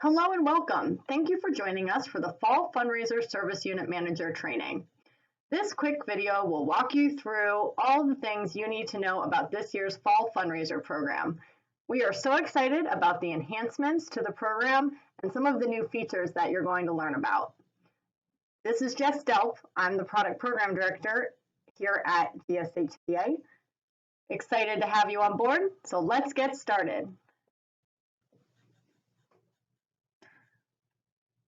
Hello and welcome. Thank you for joining us for the Fall Fundraiser Service Unit Manager training. This quick video will walk you through all the things you need to know about this year's Fall Fundraiser program. We are so excited about the enhancements to the program and some of the new features that you're going to learn about. This is Jess Delp. I'm the Product Program Director here at GSHPA. Excited to have you on board, so let's get started.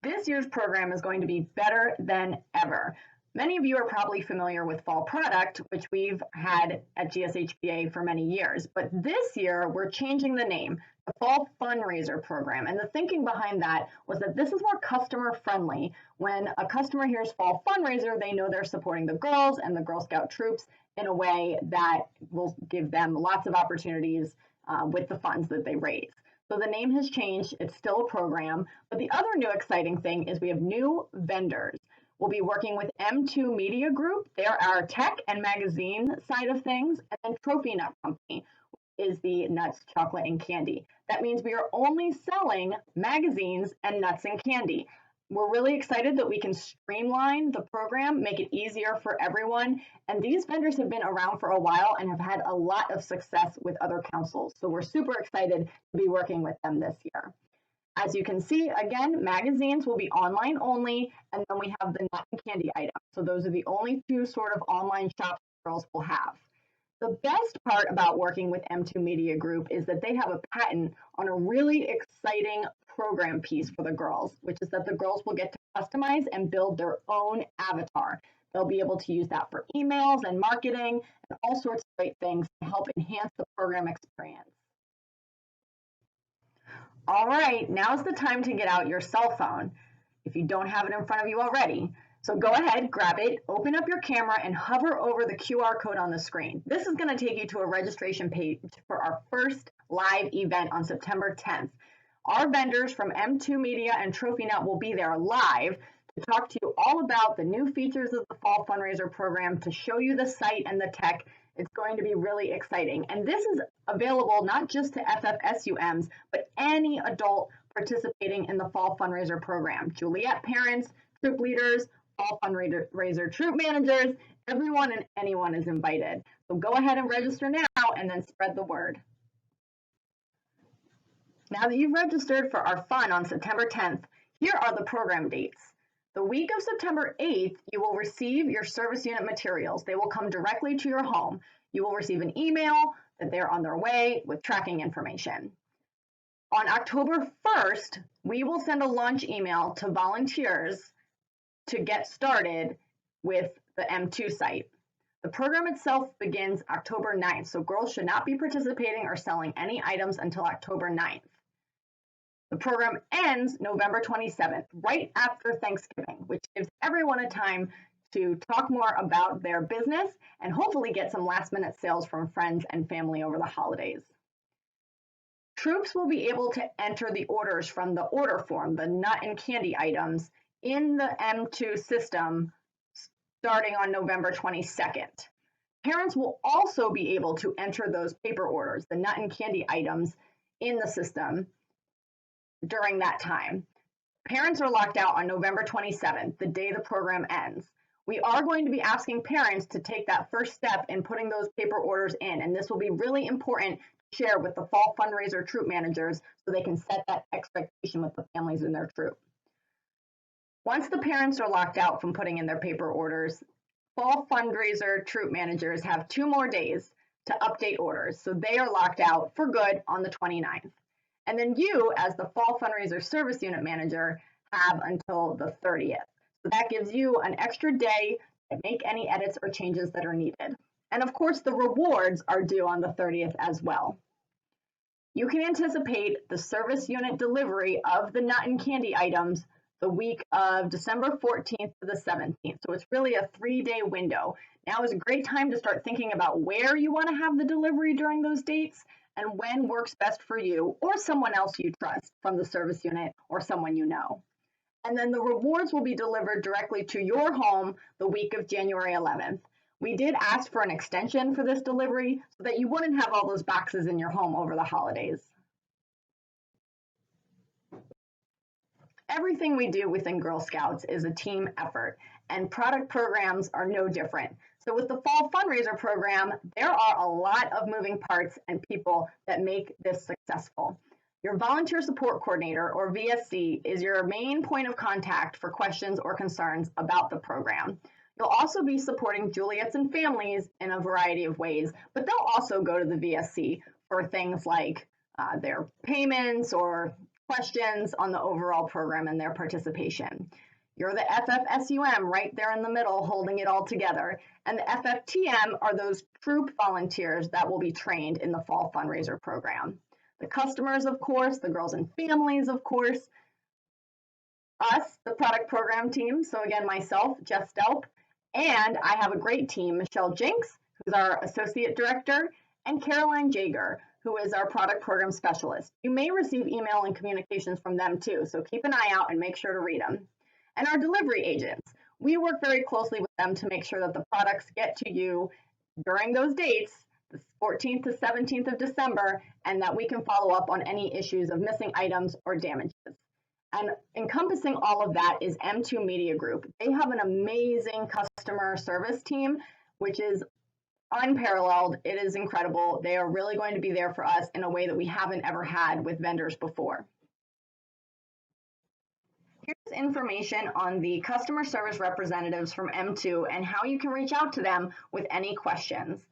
This year's program is going to be better than ever. Many of you are probably familiar with Fall Product, which we've had at GSHPA for many years, but this year we're changing the name, the Fall Fundraiser Program. And the thinking behind that was that this is more customer friendly. When a customer hears Fall Fundraiser, they know they're supporting the girls and the Girl Scout troops in a way that will give them lots of opportunities with the funds that they raise. So the name has changed. It's still a program, but the other new exciting thing is we have new vendors. We'll be working with M2 Media Group. They're our tech and magazine side of things, and then Trophy Nut Company is the nuts, chocolate, and candy. That means we are only selling magazines and nuts and candy. We're really excited that we can streamline the program, make it easier for everyone. And these vendors have been around for a while and have had a lot of success with other councils. So we're super excited to be working with them this year. As you can see, again, magazines will be online only, and then we have the nut and candy items. So those are the only two sort of online shops girls will have. The best part about working with M2 Media Group is that they have a patent on a really exciting program piece for the girls, which is that the girls will get to customize and build their own avatar. They'll be able to use that for emails and marketing and all sorts of great things to help enhance the program experience. All right, now's the time to get out your cell phone if you don't have it in front of you already. So go ahead, grab it, open up your camera, and hover over the QR code on the screen. This is going to take you to a registration page for our first live event on September 10th. Our vendors from M2 Media and Trophy Nut will be there live to talk to you all about the new features of the Fall Fundraiser program, to show you the site and the tech. It's going to be really exciting. And this is available not just to FSUMs, but any adult participating in the Fall Fundraiser program. Juliette parents, troop leaders, Fall Fundraiser troop managers, everyone and anyone is invited. So go ahead and register now and then spread the word. Now that you've registered for our fun on September 10th, here are the program dates. The week of September 8th, you will receive your service unit materials. They will come directly to your home. You will receive an email that they're on their way with tracking information. On October 1st, we will send a launch email to volunteers to get started with the M2 site. The program itself begins October 9th, so girls should not be participating or selling any items until October 9th. The program ends November 27th, right after Thanksgiving, which gives everyone a time to talk more about their business and hopefully get some last-minute sales from friends and family over the holidays. Troops will be able to enter the orders from the order form, the nut and candy items, in the M2 system starting on November 22nd. Parents will also be able to enter those paper orders, the nut and candy items, in the system during that time. Parents are locked out on November 27th, the day the program ends. We are going to be asking parents to take that first step in putting those paper orders in, and this will be really important to share with the Fall Fundraiser troop managers so they can set that expectation with the families in their troop. Once the parents are locked out from putting in their paper orders, Fall Fundraiser troop managers have 2 more days to update orders, so they are locked out for good on the 29th. And then you, as the Fall Fundraiser Service Unit Manager, have until the 30th. So that gives you an extra day to make any edits or changes that are needed. And of course, the rewards are due on the 30th as well. You can anticipate the service unit delivery of the nut and candy items the week of December 14th to the 17th. So it's really a 3-day window. Now is a great time to start thinking about where you want to have the delivery during those dates and when works best for you or someone else you trust from the service unit or someone you know. And then the rewards will be delivered directly to your home the week of January 11th. We did ask for an extension for this delivery so that you wouldn't have all those boxes in your home over the holidays. Everything we do within Girl Scouts is a team effort, and product programs are no different. So with the Fall Fundraiser program, there are a lot of moving parts and people that make this successful. Your Volunteer Support Coordinator, or VSC, is your main point of contact for questions or concerns about the program. You'll also be supporting Juliettes and families in a variety of ways, but they'll also go to the VSC for things like their payments or questions on the overall program and their participation. You're the FFSUM right there in the middle, holding it all together. And the FFTM are those troop volunteers that will be trained in the Fall Fundraiser program. The customers, of course, the girls and families, of course, us, the product program team. So again, myself, Jess Delp, and I have a great team, Michelle Jinks, who's our Associate Director, and Caroline Jager, who is our Product Program Specialist. You may receive email and communications from them too, so keep an eye out and make sure to read them. And our delivery agents. We work very closely with them to make sure that the products get to you during those dates, the 14th to 17th of December, and that we can follow up on any issues of missing items or damages. And encompassing all of that is M2 Media Group. They have an amazing customer service team, which is unparalleled. It is incredible. They are really going to be there for us in a way that we haven't ever had with vendors before. Here's information on the customer service representatives from M2 and how you can reach out to them with any questions.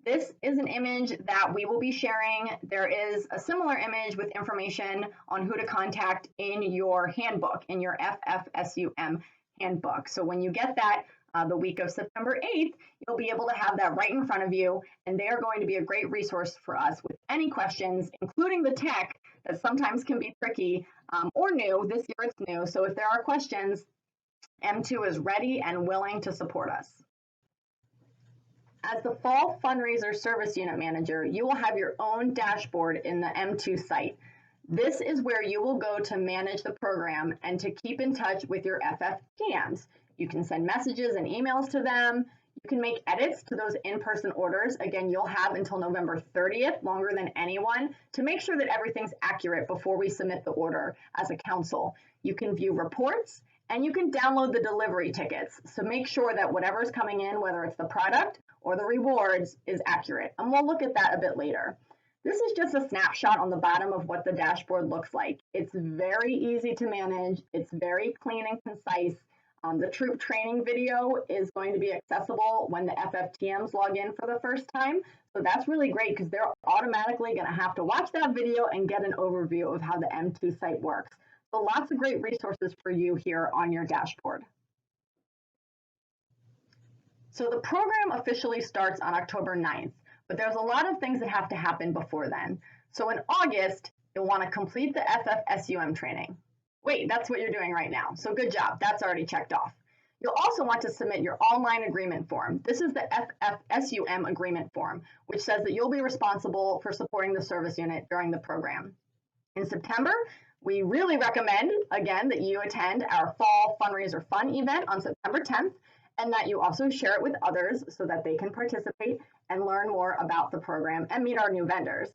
This is an image that we will be sharing. There is a similar image with information on who to contact in your handbook, in your FFSUM handbook. So when you get that the week of September 8th, you'll be able to have that right in front of you, and they are going to be a great resource for us with any questions, including the tech that sometimes can be tricky or new. This year it's new, so if there are questions, M2 is ready and willing to support us. As the Fall Fundraiser Service Unit Manager, you will have your own dashboard in the M2 site. This is where you will go to manage the program and to keep in touch with your FFTMs. You can send messages and emails to them. You can make edits to those in-person orders. Again, you'll have until November 30th, longer than anyone, to make sure that everything's accurate before we submit the order as a council. You can view reports and you can download the delivery tickets. So make sure that whatever's coming in, whether it's the product or the rewards, is accurate. And we'll look at that a bit later. This is just a snapshot on the bottom of what the dashboard looks like. It's very easy to manage. It's very clean and concise. The troop training video is going to be accessible when the FFTMs log in for the first time. So that's really great because they're automatically going to have to watch that video and get an overview of how the M2 site works. So lots of great resources for you here on your dashboard. So the program officially starts on October 9th, but there's a lot of things that have to happen before then. So in August, you'll want to complete the FFSUM training. Wait, that's what you're doing right now. So good job. That's already checked off. You'll also want to submit your online agreement form. This is the FFSUM Agreement form, which says that you'll be responsible for supporting the service unit during the program. In September, we really recommend, again, that you attend our Fall Fundraiser Fun event on September 10th, and that you also share it with others so that they can participate and learn more about the program and meet our new vendors.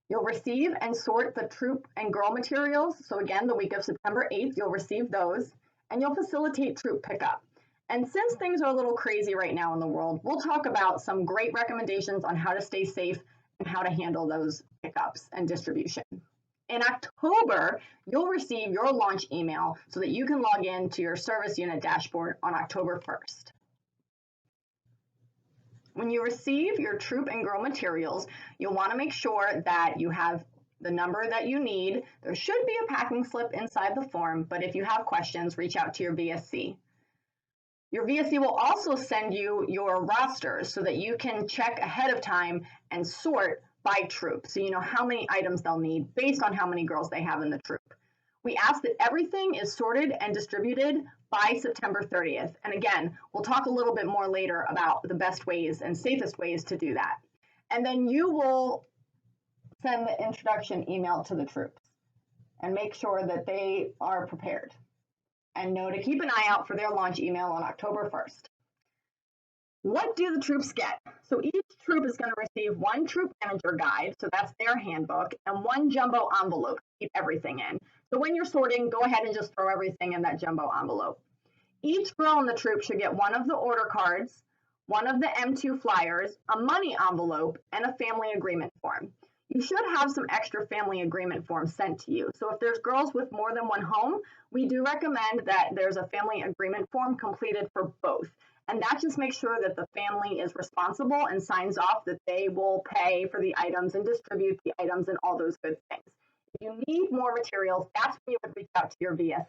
You'll receive and sort the troop and girl materials. So again, the week of September 8th, you'll receive those, and you'll facilitate troop pickup. And since things are a little crazy right now in the world, we'll talk about some great recommendations on how to stay safe and how to handle those pickups and distribution. In October, you'll receive your launch email so that you can log in to your service unit dashboard on October 1st. When you receive your troop and girl materials, you'll want to make sure that you have the number that you need. There should be a packing slip inside the form, but if you have questions, reach out to your VSC. Your VSC will also send you your rosters so that you can check ahead of time and sort by troop, so you know how many items they'll need based on how many girls they have in the troop. We ask that everything is sorted and distributed by September 30th. And again, we'll talk a little bit more later about the best ways and safest ways to do that. And then you will send the introduction email to the troops and make sure that they are prepared and know to keep an eye out for their launch email on October 1st. What do the troops get? So each troop is going to receive one troop manager guide, so that's their handbook, and one jumbo envelope to keep everything in. So when you're sorting, go ahead and just throw everything in that jumbo envelope. Each girl in the troop should get one of the order cards, one of the M2 flyers, a money envelope, and a family agreement form. You should have some extra family agreement forms sent to you. So if there's girls with more than one home, we do recommend that there's a family agreement form completed for both. And that just makes sure that the family is responsible and signs off that they will pay for the items and distribute the items and all those good things. If you need more materials, that's when you would reach out to your VSC.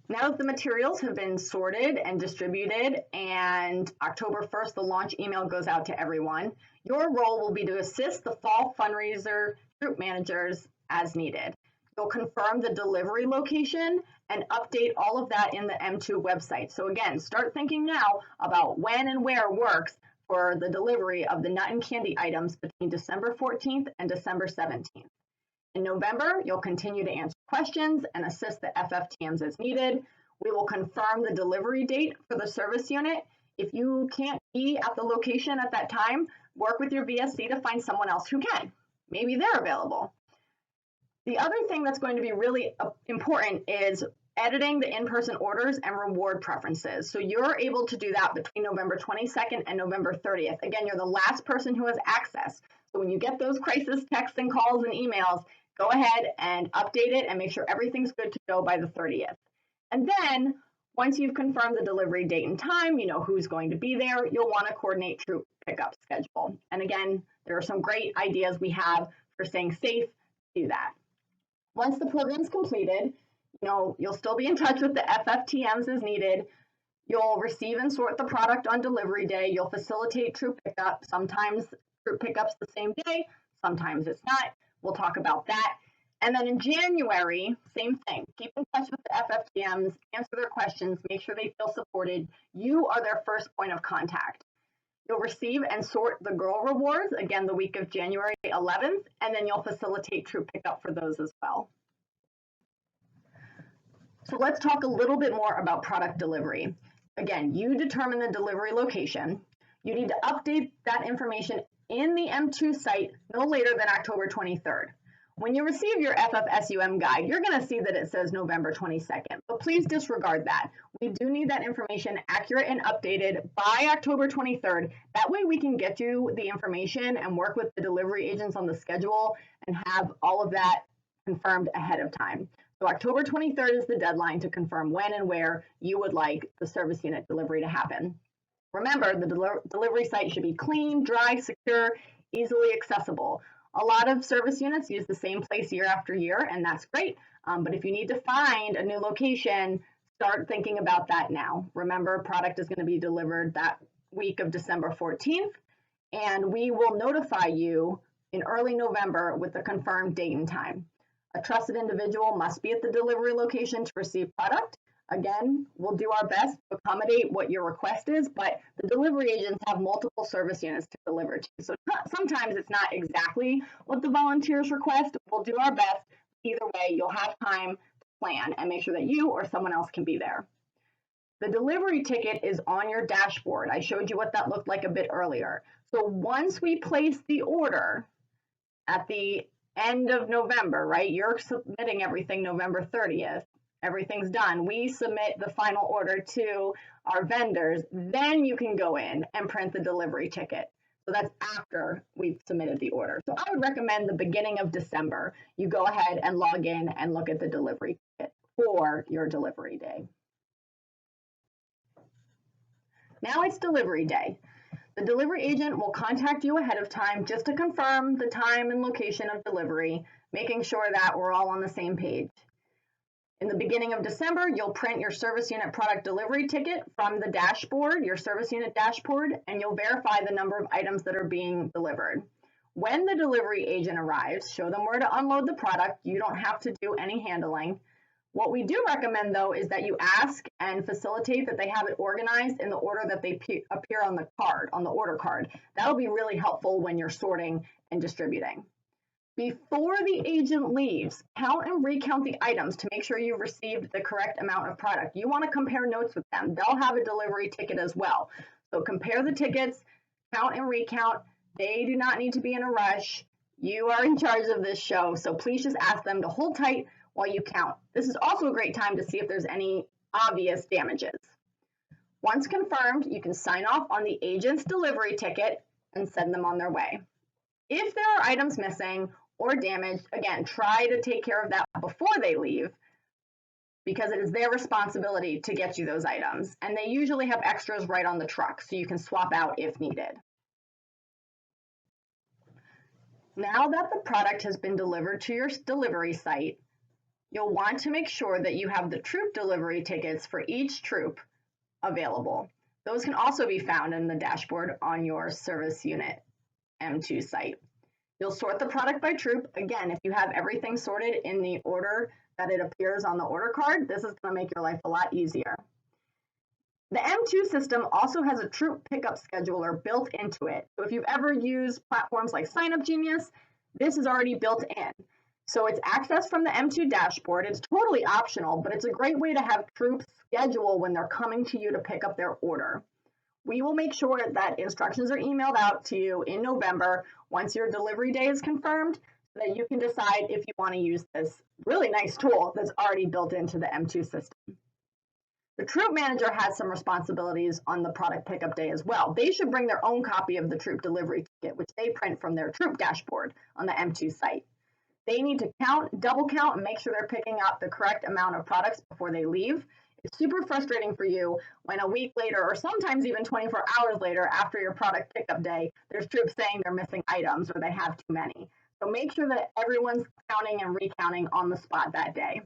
Now that the materials have been sorted and distributed and October 1st, the launch email goes out to everyone, your role will be to assist the fall fundraiser group managers as needed. You'll confirm the delivery location and update all of that in the M2 website. So again, start thinking now about when and where works for the delivery of the nut and candy items between December 14th and December 17th. In November, you'll continue to answer questions and assist the FFTMs as needed. We will confirm the delivery date for the service unit. If you can't be at the location at that time, work with your VSC to find someone else who can. Maybe they're available. The other thing that's going to be really important is editing the in-person orders and reward preferences. So you're able to do that between November 22nd and November 30th. Again, you're the last person who has access. So when you get those crisis texts and calls and emails, go ahead and update it and make sure everything's good to go by the 30th. And then once you've confirmed the delivery date and time, you know who's going to be there, you'll want to coordinate troop pickup schedule. And again, there are some great ideas we have for staying safe to do that. Once the program's completed, you'll still be in touch with the FFTMs as needed. You'll receive and sort the product on delivery day. You'll facilitate troop pickup. Sometimes troop pickup's the same day, sometimes it's not. We'll talk about that. And then in January, same thing. Keep in touch with the FFTMs, answer their questions, make sure they feel supported. You are their first point of contact. You'll receive and sort the girl rewards, again, the week of January 11th, and then you'll facilitate troop pickup for those as well. So let's talk a little bit more about product delivery. Again, you determine the delivery location. You need to update that information in the M2 site no later than October 23rd. When you receive your FFSUM guide, you're going to see that it says November 22nd, but please disregard that. We do need that information accurate and updated by October 23rd. That way we can get you the information and work with the delivery agents on the schedule and have all of that confirmed ahead of time. So October 23rd is the deadline to confirm when and where you would like the service unit delivery to happen. Remember, the delivery site should be clean, dry, secure, easily accessible. A lot of service units use the same place year after year, and that's great. But if you need to find a new location, start thinking about that now. Remember, product is going to be delivered that week of December 14th, and we will notify you in early November with the confirmed date and time. A trusted individual must be at the delivery location to receive product. Again, we'll do our best to accommodate what your request is, but the delivery agents have multiple service units to deliver to. So sometimes it's not exactly what the volunteers request. We'll do our best. Either way, you'll have time to plan and make sure that you or someone else can be there. The delivery ticket is on your dashboard. I showed you what that looked like a bit earlier. So once we place the order at the end of November, right? You're submitting everything November 30th. Everything's done. We submit the final order to our vendors. Then you can go in and print the delivery ticket. So that's after we've submitted the order. So I would recommend the beginning of December. You go ahead and log in and look at the delivery ticket for your delivery day. Now it's delivery day. The delivery agent will contact you ahead of time just to confirm the time and location of delivery, making sure that we're all on the same page. In the beginning of December, you'll print your service unit product delivery ticket from the dashboard, your service unit dashboard, and you'll verify the number of items that are being delivered. When the delivery agent arrives, show them where to unload the product. You don't have to do any handling. What we do recommend, though, is that you ask and facilitate that they have it organized in the order that they appear on the card, on the order card. That'll be really helpful when you're sorting and distributing. Before the agent leaves, count and recount the items to make sure you've received the correct amount of product. You want to compare notes with them. They'll have a delivery ticket as well. So compare the tickets, count and recount. They do not need to be in a rush. You are in charge of this show, so please just ask them to hold tight while you count. This is also a great time to see if there's any obvious damages. Once confirmed, you can sign off on the agent's delivery ticket and send them on their way. If there are items missing or damaged, again, try to take care of that before they leave because it is their responsibility to get you those items. And they usually have extras right on the truck, so you can swap out if needed. Now that the product has been delivered to your delivery site, you'll want to make sure that you have the troop delivery tickets for each troop available. Those can also be found in the dashboard on your service unit M2 site. You'll sort the product by troop. Again, if you have everything sorted in the order that it appears on the order card, this is going to make your life a lot easier. The M2 system also has a troop pickup scheduler built into it. So if you've ever used platforms like Sign Genius, this is already built in. So it's accessed from the M2 dashboard. It's totally optional, but it's a great way to have troops schedule when they're coming to you to pick up their order. We will make sure that instructions are emailed out to you in November once your delivery day is confirmed so that you can decide if you want to use this really nice tool that's already built into the M2 system. The troop manager has some responsibilities on the product pickup day as well. They should bring their own copy of the troop delivery ticket, which they print from their troop dashboard on the M2 site. They need to count, double count, and make sure they're picking up the correct amount of products before they leave. It's super frustrating for you when a week later, or sometimes even 24 hours later after your product pickup day, there's troops saying they're missing items or they have too many. So make sure that everyone's counting and recounting on the spot that day.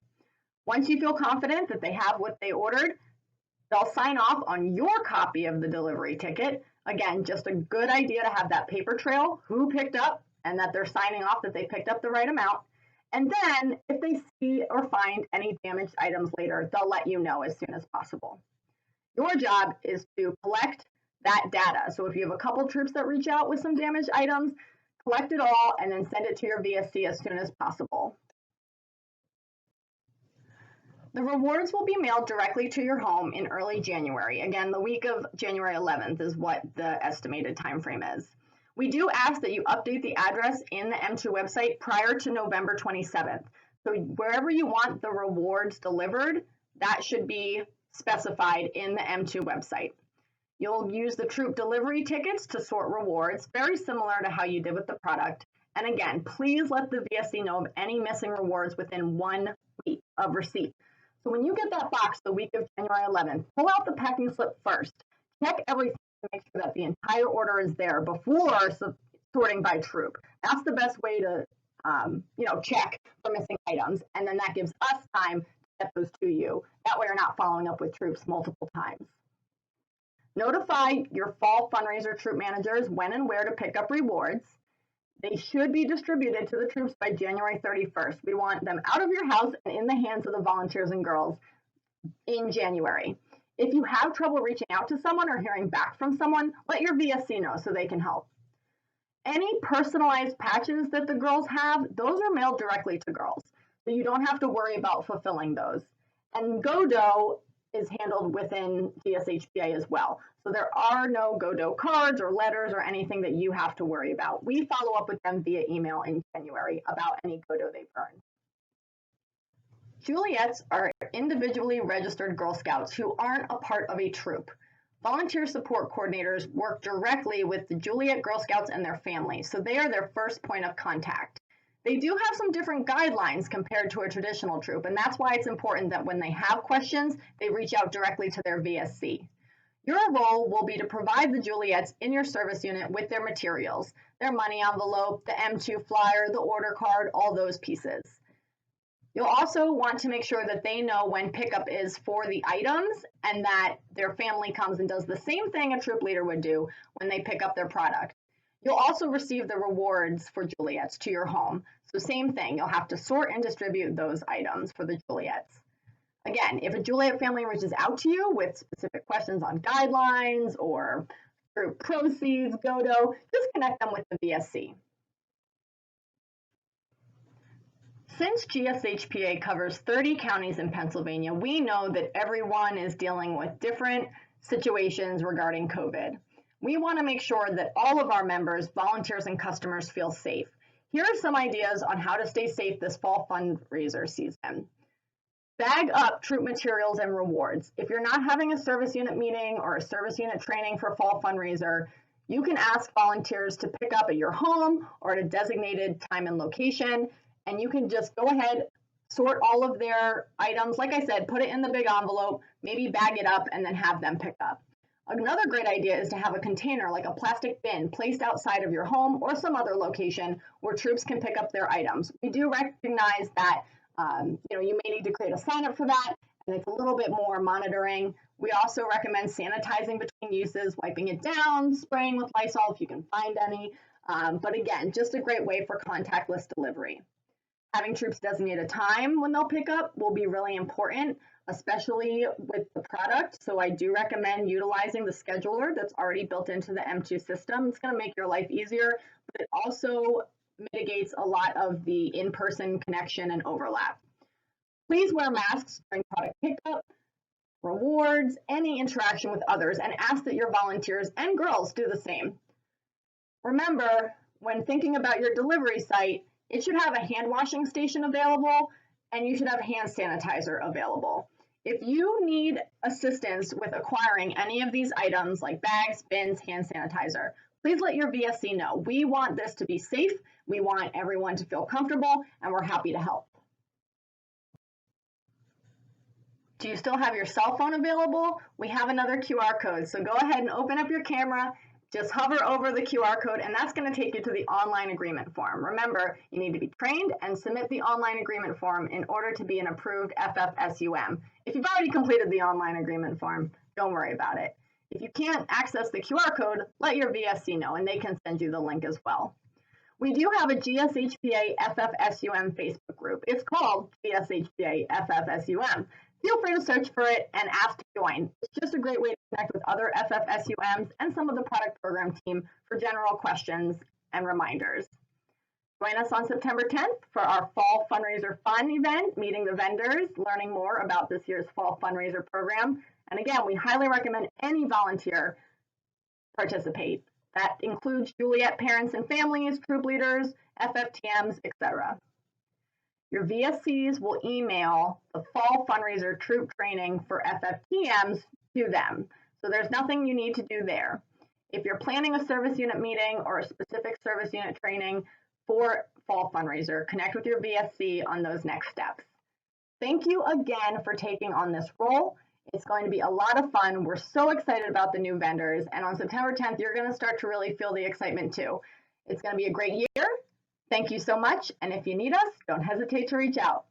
Once you feel confident that they have what they ordered, they'll sign off on your copy of the delivery ticket. Again, just a good idea to have that paper trail, who picked up, and that they're signing off that they picked up the right amount. And then if they see or find any damaged items later, they'll let you know as soon as possible. Your job is to collect that data. So if you have a couple troops that reach out with some damaged items, collect it all and then send it to your VSC as soon as possible. The rewards will be mailed directly to your home in early January. Again, the week of January 11th is what the estimated time frame is. We do ask that you update the address in the M2 website prior to November 27th. So wherever you want the rewards delivered, that should be specified in the M2 website. You'll use the troop delivery tickets to sort rewards, very similar to how you did with the product. And again, please let the VSC know of any missing rewards within 1 week of receipt. So when you get that box the week of January 11th, pull out the packing slip first. Check everything to make sure that the entire order is there before sorting by troop. That's the best way to check for missing items. And then that gives us time to get those to you. That way you're not following up with troops multiple times. Notify your fall fundraiser troop managers when and where to pick up rewards. They should be distributed to the troops by January 31st. We want them out of your house and in the hands of the volunteers and girls in January. If you have trouble reaching out to someone or hearing back from someone, let your VSC know so they can help. Any personalized patches that the girls have, those are mailed directly to girls. So you don't have to worry about fulfilling those. And GoDo is handled within GSHPA as well. So there are no GoDo cards or letters or anything that you have to worry about. We follow up with them via email in January about any GoDo they've earned. Juliettes are individually registered Girl Scouts who aren't a part of a troop. Volunteer support coordinators work directly with the Juliette Girl Scouts and their families, so they are their first point of contact. They do have some different guidelines compared to a traditional troop, and that's why it's important that when they have questions, they reach out directly to their VSC. Your role will be to provide the Juliettes in your service unit with their materials, their money envelope, the M2 flyer, the order card, all those pieces. You'll also want to make sure that they know when pickup is for the items and that their family comes and does the same thing a troop leader would do when they pick up their product. You'll also receive the rewards for Juliettes to your home. So same thing, you'll have to sort and distribute those items for the Juliettes. Again, if a Juliette family reaches out to you with specific questions on guidelines or troop proceeds, GoDo, just connect them with the VSC. Since GSHPA covers 30 counties in Pennsylvania, we know that everyone is dealing with different situations regarding COVID. We want to make sure that all of our members, volunteers, and customers feel safe. Here are some ideas on how to stay safe this fall fundraiser season. Bag up troop materials and rewards. If you're not having a service unit meeting or a service unit training for fall fundraiser, you can ask volunteers to pick up at your home or at a designated time and location, and you can just go ahead, sort all of their items. Like I said, put it in the big envelope, maybe bag it up, and then have them pick up. Another great idea is to have a container, like a plastic bin, placed outside of your home or some other location where troops can pick up their items. We do recognize that you may need to create a sign up for that, and it's a little bit more monitoring. We also recommend sanitizing between uses, wiping it down, spraying with Lysol if you can find any. But again, just a great way for contactless delivery. Having troops designate a time when they'll pick up will be really important, especially with the product. So I do recommend utilizing the scheduler that's already built into the M2 system. It's going to make your life easier, but it also mitigates a lot of the in-person connection and overlap. Please wear masks during product pickup, rewards, any interaction with others, and ask that your volunteers and girls do the same. Remember, when thinking about your delivery site, it should have a hand washing station available, and you should have hand sanitizer available. If you need assistance with acquiring any of these items like bags, bins, hand sanitizer, please let your VSC know. We want this to be safe, we want everyone to feel comfortable, and we're happy to help. Do you still have your cell phone available? We have another QR code, so go ahead and open up your camera. Just hover over the QR code, and that's going to take you to the online agreement form. Remember, you need to be trained and submit the online agreement form in order to be an approved FFSUM. If you've already completed the online agreement form, don't worry about it. If you can't access the QR code, let your VSC know, and they can send you the link as well. We do have a GSHPA FFSUM Facebook group. It's called GSHPA FFSUM. Feel free to search for it and ask to join. It's just a great way to connect with other FFSUMs and some of the product program team for general questions and reminders. Join us on September 10th for our Fall Fundraiser Fun event, meeting the vendors, learning more about this year's Fall Fundraiser program. And again, we highly recommend any volunteer participate. That includes Juliette parents and families, troop leaders, FFTMs, etc. Your VSCs will email the Fall Fundraiser Troop Training for FFTMs to them. So there's nothing you need to do there. If you're planning a service unit meeting or a specific service unit training for Fall Fundraiser, connect with your VSC on those next steps. Thank you again for taking on this role. It's going to be a lot of fun. We're so excited about the new vendors. And on September 10th, you're going to start to really feel the excitement too. It's going to be a great year. Thank you so much. And if you need us, don't hesitate to reach out.